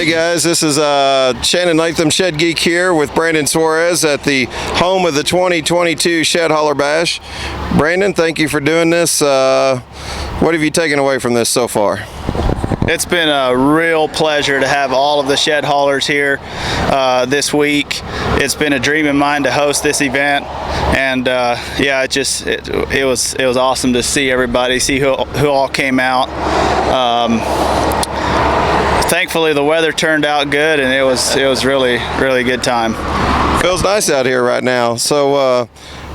Hey guys, this is Shannon Latham Shed Geek here with Brandon Suarez at the home of the 2022 Shed Hauler Bash. Brandon, thank you for doing this. What have you taken away from this so far? It's been a real pleasure to have all of the shed haulers here this week. It's been a dream of mine to host this event, and yeah, it was awesome to see everybody, see who all came out. Thankfully, the weather turned out good, and it was really good time. Feels nice out here right now. So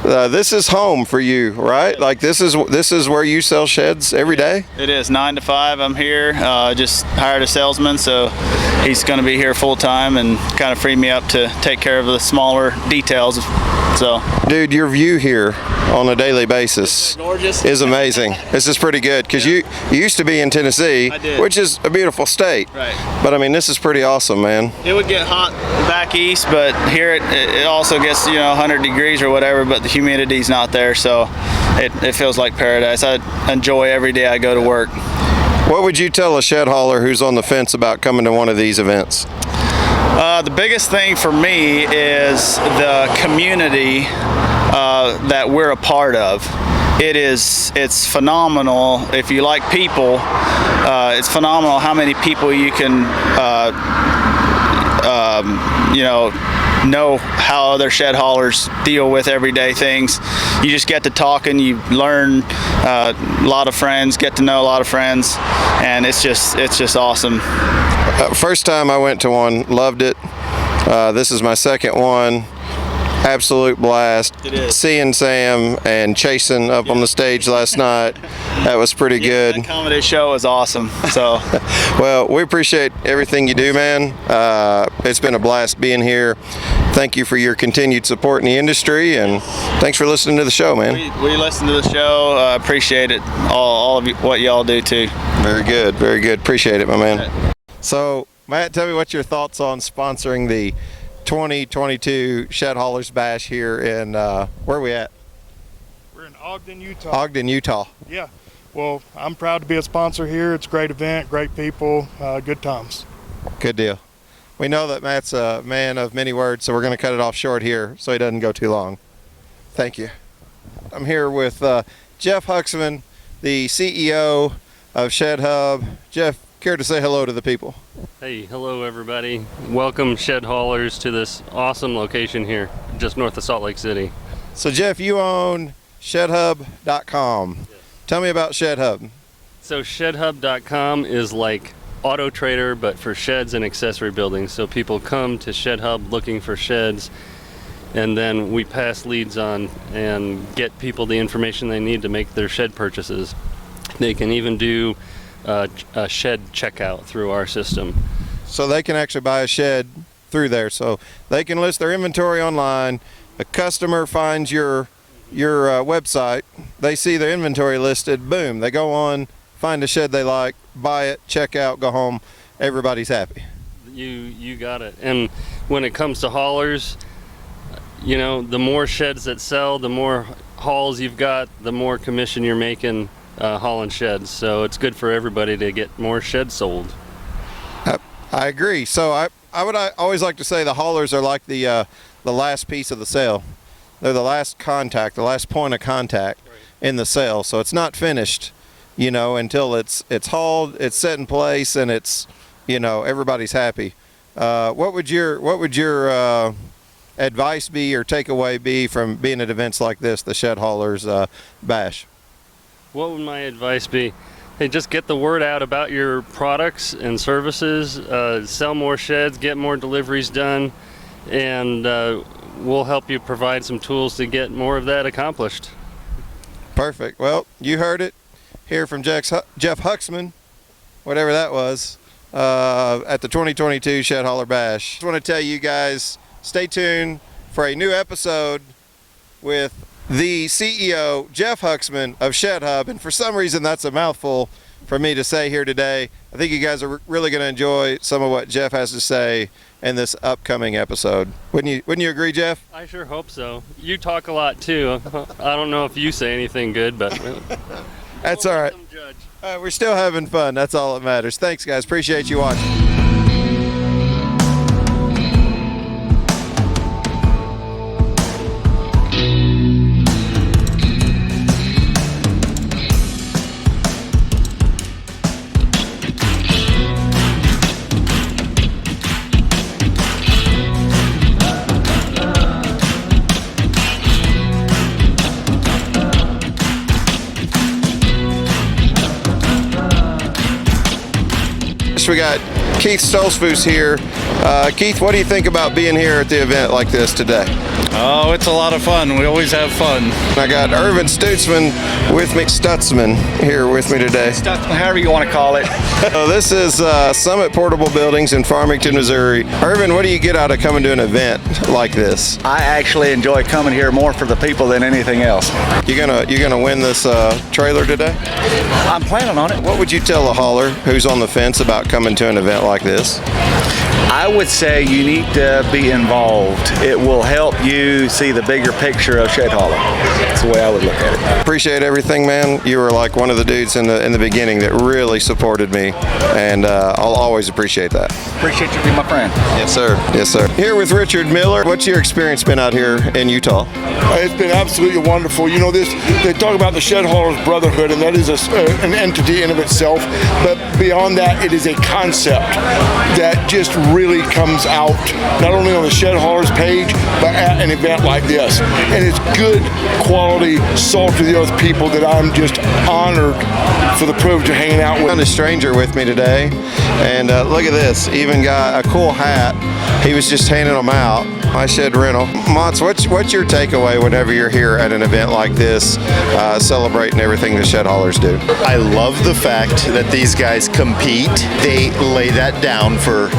this is home for you, right? Like this is where you sell sheds every day? It is 9 to 5. I'm here. Just hired a salesman, so he's going to be here full time and kind of free me up to take care of the smaller details. So, dude, your view here on a daily basis is amazing. This is pretty good because you used to be in Tennessee, which is a beautiful state. Right. But I mean, this is pretty awesome, man. It would get hot back east, but here it also gets 100 degrees or whatever, but the humidity's not there, so it feels like paradise. I enjoy every day I go to work. What would you tell a shed hauler who's on the fence about coming to one of these events? The biggest thing for me is the community that we're a part of. It's phenomenal. If you like people, it's phenomenal how many people you can know how other shed haulers deal with everyday things. You just get to talking, you learn a lot of friends, get to know a lot of friends, and it's just awesome. First time I went to one, loved it. This is my second one. Absolute blast. It is. Seeing Sam and Chasen up on the stage last night, that was pretty good. The comedy show was awesome. So, well, we appreciate everything you do, man. It's been a blast being here. Thank you for your continued support in the industry, and thanks for listening to the show, man. We listen to the show. Appreciate it. All of you, what y'all do too. Very good, very good. Appreciate it, my man. So, Matt, tell me what your thoughts on sponsoring the 2022 Shed Haulers Bash here in, where are we at? We're in Ogden, Utah. Ogden, Utah. Yeah. Well, I'm proud to be a sponsor here. It's a great event, great people, good times. Good deal. We know that Matt's a man of many words, so we're going to cut it off short here so he doesn't go too long. Thank you. I'm here with Jeff Huxman, the CEO of Shedhub. Jeff, care to say hello to the people? Hey, hello everybody. Welcome shed haulers to this awesome location here, just north of Salt Lake City. So Jeff, you own Shedhub.com. Yes. Tell me about Shedhub. So Shedhub.com is like Auto Trader, but for sheds and accessory buildings. So people come to Shedhub looking for sheds, and then we pass leads on and get people the information they need to make their shed purchases. They can even do a shed checkout through our system. So they can actually buy a shed through there. So they can list their inventory online. A customer finds your website. They see their inventory listed. Boom. They go on, find a shed they like, buy it, check out, go home. Everybody's happy. You got it. And when it comes to haulers, the more sheds that sell, the more hauls you've got, the more commission you're making hauling sheds. So it's good for everybody to get more sheds sold. I agree. So I would always like to say the haulers are like the last piece of the sale. They're the last contact, the last point of contact in the sale. So it's not finished, until it's hauled, it's set in place, and it's, everybody's happy. What would your advice be or takeaway be from being at events like this, the Shed Haulers Bash? What would my advice be? Hey, just get the word out about your products and services, sell more sheds, get more deliveries done, and we'll help you provide some tools to get more of that accomplished. Perfect. Well, you heard it here from Jeff Huxman, whatever that was, at the 2022 Shed Hauler Bash. Just want to tell you guys, stay tuned for a new episode with the CEO, Jeff Huxman of Shedhub, and for some reason that's a mouthful for me to say here today. I think you guys are really going to enjoy some of what Jeff has to say in this upcoming episode. Wouldn't you agree, Jeff? I sure hope so. You talk a lot too. I don't know if you say anything good, but that's all right. We're still having fun. That's all that matters. Thanks, guys. Appreciate you watching. we got Keith Stolzfus here. Keith, what do you think about being here at the event like this today? Oh, it's a lot of fun. We always have fun. I got Irvin Stutzman with me, Stutzman here with me today. Stutzman, however you want to call it. So this is Summit Portable Buildings in Farmington, Missouri. Irvin, what do you get out of coming to an event like this? I actually enjoy coming here more for the people than anything else. You gonna win this trailer today? I'm planning on it. What would you tell a hauler who's on the fence about coming to an event like this? I would say you need to be involved. It will help you see the bigger picture of Shed Hauler. That's the way I would look at it. Appreciate everything, man. You were like one of the dudes in the beginning that really supported me, and I'll always appreciate that. Appreciate you being my friend. Yes, sir. Yes, sir. Here with Richard Miller. What's your experience been out here in Utah? It's been absolutely wonderful. You know, they talk about the Shed Haulers Brotherhood, and that is an entity in of itself. But beyond that, it is a concept that just really comes out not only on the Shed Haulers page, but at an event like this. And it's good quality, salt of the earth people that I'm just honored for the privilege of hanging out with. Found a stranger with me today, and look at this. Even got a cool hat. He was just handing them out. My Shed Rental. Mons, what's your takeaway whenever you're here at an event like this, celebrating everything the Shed Haulers do? I love the fact that these guys compete. They lay that down for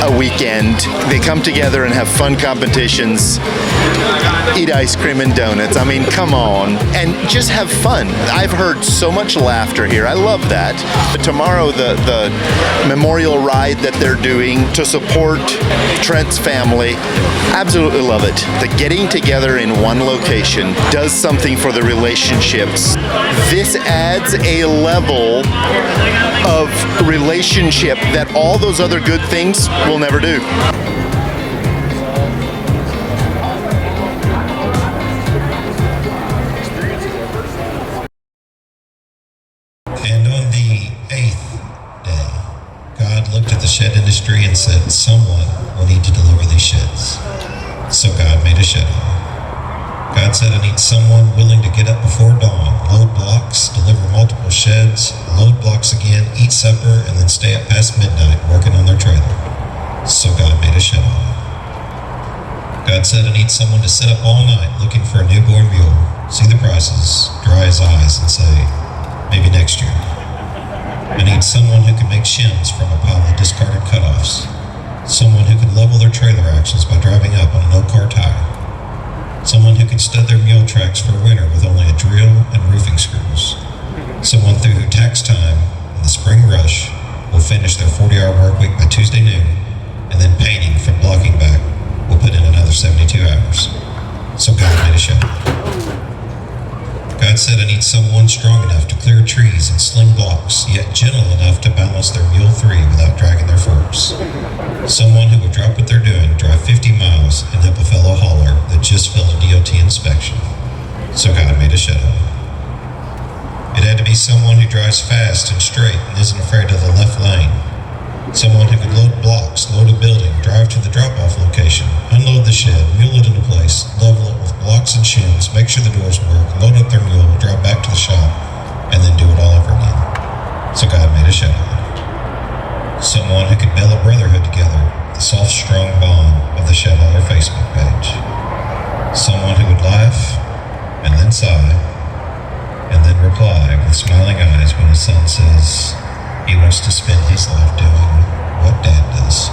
a weekend. They come together and have fun competitions, eat ice cream and donuts. I mean, come on. And just have fun. I've heard so much laughter here. I love that. But tomorrow, the memorial ride that they're doing to support Trent's family, absolutely love it. The getting together in one location does something for the relationships. This adds a level of relationship that all those other good things will never do. And on the 8th day, God looked at the shed industry and said, someone will need to deliver these sheds. So God made a shed hauler. God said, I need someone willing to get up before dawn, load blocks, deliver multiple sheds, load blocks again, eat supper, and then stay up past midnight working on their trailer. So God made a shed hauler. God said, I need someone to sit up all night looking for a newborn mule, see the prices, dry his eyes, and say, maybe next year. I need someone who can make shims from a pile of discarded cutoffs. Someone who can level their trailer axles by driving up on a no-car tire. Someone who can stud their mule tracks for winter with only a drill and roofing screws. Someone through who tax time in the spring rush will finish their 40-hour work week by Tuesday noon, and then painting from blocking back will put in another 72 hours. So God made a shed. God said, I need someone strong enough to clear trees and sling blocks, yet gentle enough to balance their mule 3 without dragging their forks. Someone who would drop what they're doing, drive 50 miles, and help a fellow hauler that just failed a DOT inspection. So God made a shed hauler. It had to be someone who drives fast and straight and isn't afraid of the left lane. Someone who could load blocks, load a building, drive to the drop-off location, unload the shed, mule it into place, level it with blocks and shims, make sure the doors work, load up their mule, drive back to the shop, and then do it all over again. So God made a shed hauler. Someone who could build a brotherhood together, the soft, strong bond of the Shed Hauler Facebook page. Someone who would laugh, and then sigh, and then reply with smiling eyes when his son says he wants to spend his life doing what Dad does.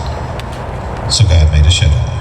So God made a Shed Hauler.